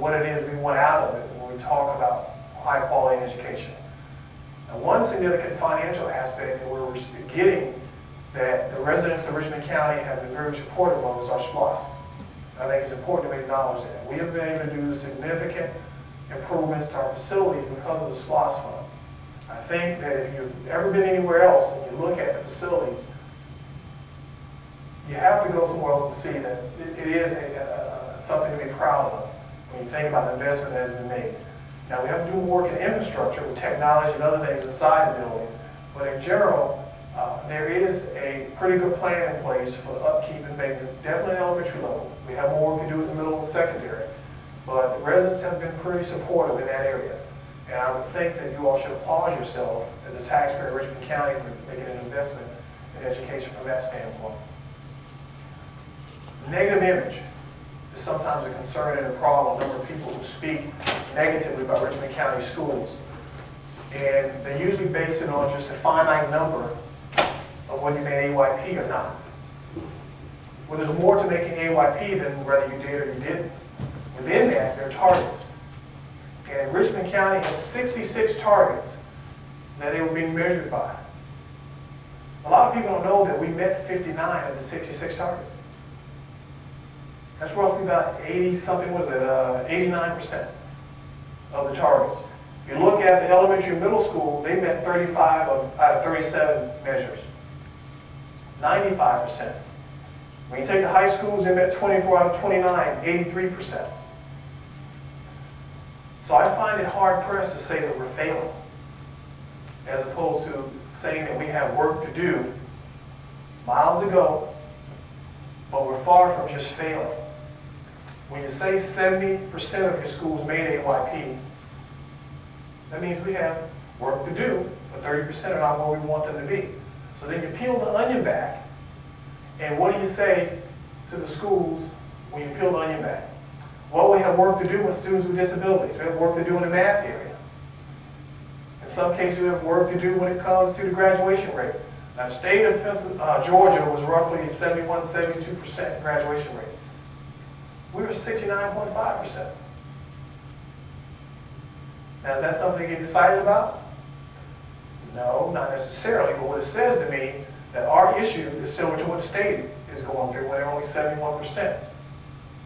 what it is we want out of it when we talk about high quality education. Now, one significant financial aspect that we're getting that the residents of Richmond County have been very supportive of is our SPLOS. I think it's important to acknowledge that. We have been able to do significant improvements to our facilities because of the SPLOS fund. I think that if you've ever been anywhere else and you look at the facilities, you have to go somewhere else to see that it is something to be proud of when you think about the investment that has been made. Now, we have to do more work in infrastructure with technology and other things inside the building, but in general, there is a pretty good plan in place for the upkeep and maintenance, definitely at elementary level. We have more work to do in the middle and secondary, but the residents have been pretty supportive in that area. And I would think that you all should applaud yourself as a taxpayer in Richmond County for making an investment in education from that standpoint. Negative image is sometimes a concern and a problem. A number of people who speak negatively about Richmond County schools. And they usually base it on just a finite number of whether you made AYP or not. Well, there's more to making AYP than whether you did or you didn't. Within that, there are targets. And Richmond County had 66 targets that they were being measured by. A lot of people don't know that we met 59 of the 66 targets. That's roughly about 80-something, what is it, 89% of the targets. If you look at the elementary and middle school, they met 35 out of 37 measures. 95%. When you take the high schools, they met 24 out of 29, 83%. So I find it hard-pressed to say that we're failing, as opposed to saying that we have work to do, miles to go, but we're far from just failing. When you say 70% of your schools made AYP, that means we have work to do, but 30% are not where we want them to be. So then you peel the onion back, and what do you say to the schools when you peel the onion back? Well, we have work to do with students with disabilities. We have work to do in the math area. In some cases, we have work to do when it comes to the graduation rate. Now, the state of Georgia was roughly 71, 72% graduation rate. We were 69.5%. Now, is that something to get excited about? No, not necessarily, but what it says to me that our issue is similar to what the state is going through when they're only 71%.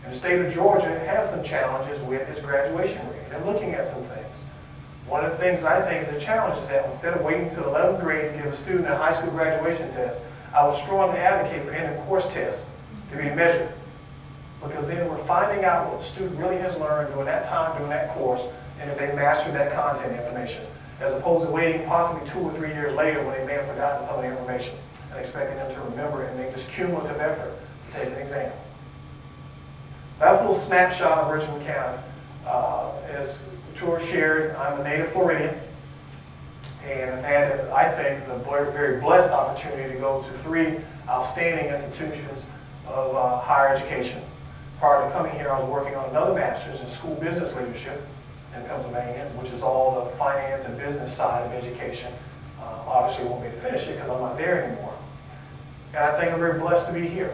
And the state of Georgia has some challenges with its graduation rate. They're looking at some things. One of the things that I think is a challenge is that instead of waiting until 11th grade to give a student a high school graduation test, I would strongly advocate for end of course tests to be measured. Because then we're finding out what the student really has learned during that time, during that course, and if they mastered that content information, as opposed to waiting possibly 2 or 3 years later when they may have forgotten some of the information and expecting them to remember it and make this cumulative effort to take an exam. That's a little snapshot of Richmond County. As George shared, I'm a native Floridian, and I've had, I think, the very blessed opportunity to go to 3 outstanding institutions of higher education. Prior to coming here, I was working on another master's in school business leadership in Pennsylvania, which is all the finance and business side of education. Obviously, I won't be able to finish it because I'm not there anymore. And I think I'm very blessed to be here.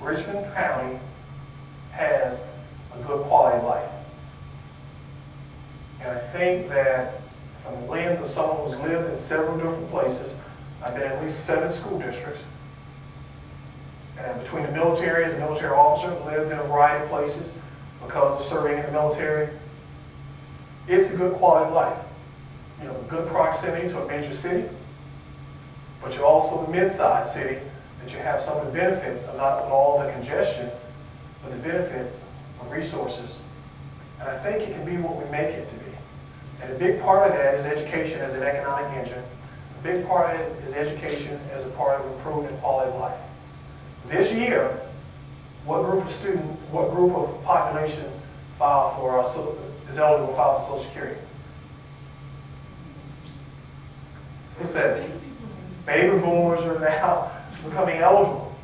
Richmond County has a good quality of life. And I think that from the lens of someone who's lived in several different places, I've been in at least 7 school districts. And between the military as a military officer, lived in a variety of places because of serving in the military. It's a good quality of life. You know, good proximity to a major city, but you're also a mid-sized city that you have some of the benefits of not all the congestion, but the benefits of resources. And I think it can be what we make it to be. And a big part of that is education as an economic engine. A big part of it is education as a part of improving quality of life. This year, what group of population filed for is eligible to file for Social Security? Who said it? Baby boomers are now becoming eligible.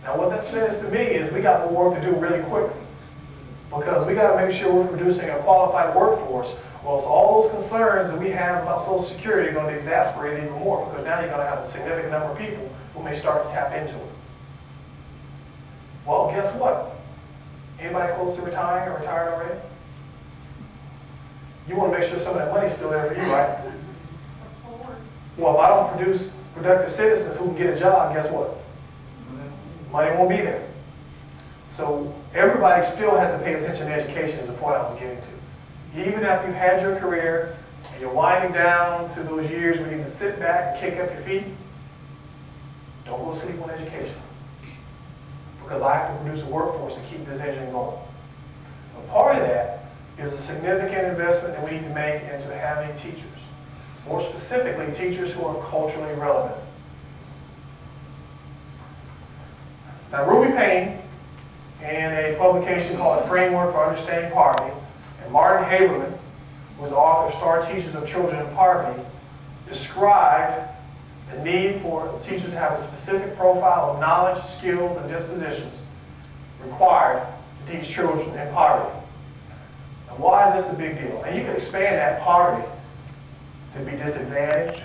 Now what that says to me is we got more work to do really quickly, because we got to make sure we're producing a qualified workforce. Well, so all those concerns that we have about Social Security are going to exasperate even more, because now you're going to have a significant number of people who may start to tap into it. Well, guess what? Anybody close to retiring or retired already? You want to make sure some of that money's still there for you, right? Well, if I don't produce productive citizens who can get a job, guess what? Money won't be there. So everybody still has to pay attention to education is the point I was getting to. Even after you've had your career and you're winding down to those years where you can sit back and kick up your feet, don't go to sleep on education. Because I have to produce a workforce to keep this engine going. A part of that is a significant investment that we need to make into having teachers. More specifically, teachers who are culturally relevant. Now, Ruby Payne, in a publication called Framework for Understanding Poverty, and Martin Haberman, who was the author of Star Teachers of Children in Poverty, described the need for teachers to have a specific profile of knowledge, skills, and dispositions required to teach children in poverty. Now, why is this a big deal? And you can expand that poverty to be disadvantaged,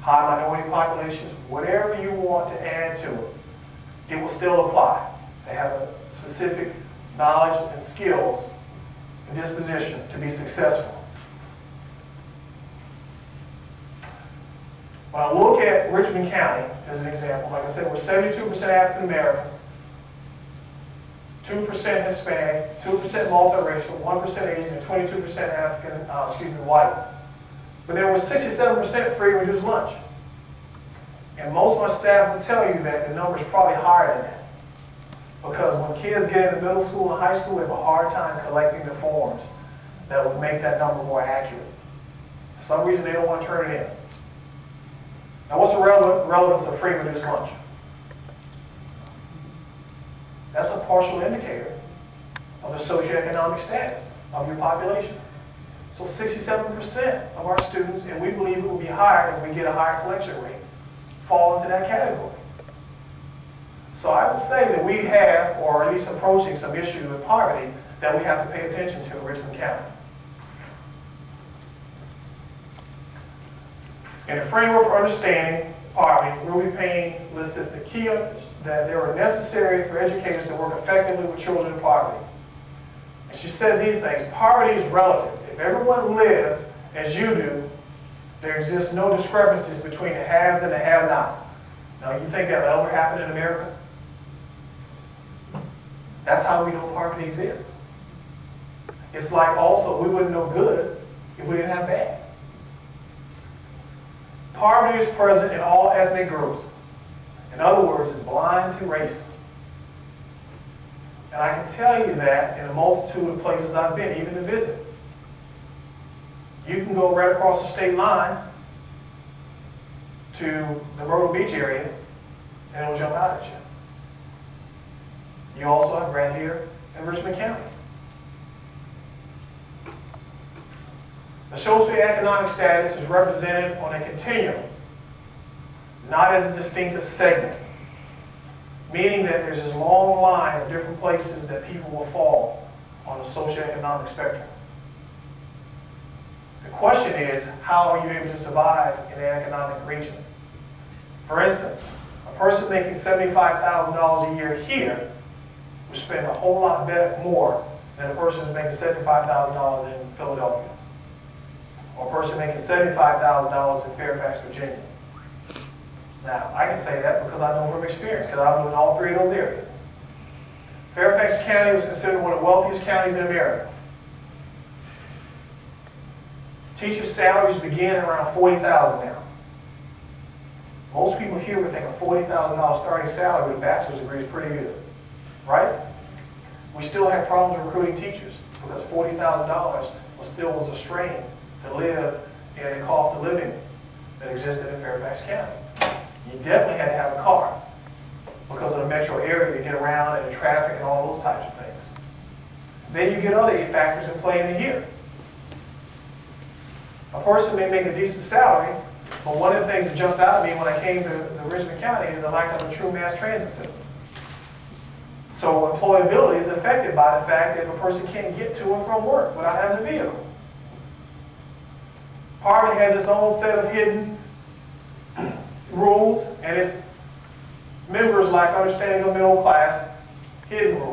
high minority populations, whatever you want to add to it, it will still apply. They have a specific knowledge and skills and disposition to be successful. When I look at Richmond County as an example, like I said, we're 72% African American, 2% Hispanic, 2% multiracial, 1% Asian, and 22% white. But there was 67% free and reduced lunch. And most of my staff will tell you that the number is probably higher than that. Because when kids get into middle school and high school, they have a hard time collecting the forms that would make that number more accurate. For some reason, they don't want to turn it in. Now, what's the relevance of free and reduced lunch? That's a partial indicator of the socioeconomic status of your population. So 67% of our students, and we believe it will be higher if we get a higher collection rate, fall into that category. So I would say that we have, or at least approaching some issue with poverty that we have to pay attention to in Richmond County. In the framework for understanding poverty, Ruby Payne listed the key that they are necessary for educators to work effectively with children in poverty. And she said these things: poverty is relative. If everyone lives as you do, there exists no discrepancies between the haves and the have-nots. Now, you think that will ever happen in America? That's how we know poverty exists. It's like also we wouldn't know good if we didn't have bad. Poverty is present in all ethnic groups. In other words, it's blind to race. And I can tell you that in a multitude of places I've been, even to visit. You can go right across the state line to the Myrtle Beach area, and it'll jump out at you. You also have right here in Richmond County. The socioeconomic status is represented on a continuum, not as a distinctive segment, meaning that there's this long line of different places that people will fall on the socioeconomic spectrum. The question is, how are you able to survive in an economic region? For instance, a person making $75,000 a year here would spend a whole lot more than a person who's making $75,000 in Philadelphia, or a person making $75,000 in Fairfax, Virginia. Now, I can say that because I know from experience, because I've lived in all three of those areas. Fairfax County was considered one of the wealthiest counties in America. Teachers' salaries begin around $40,000 now. Most people here would think a $40,000 starting salary with a bachelor's degree is pretty good, right? We still have problems recruiting teachers because $40,000 still was a strain to live in a cost of living that existed in Fairfax County. You definitely had to have a car because of the metro area to get around and the traffic and all those types of things. Then you get other factors in play into here. A person may make a decent salary, but one of the things that jumped out at me when I came to Richmond County is the lack of a true mass transit system. So employability is affected by the fact that if a person can't get to and from work without having a vehicle. Poverty has its own set of hidden rules, and its members lack understanding of middle class hidden rules.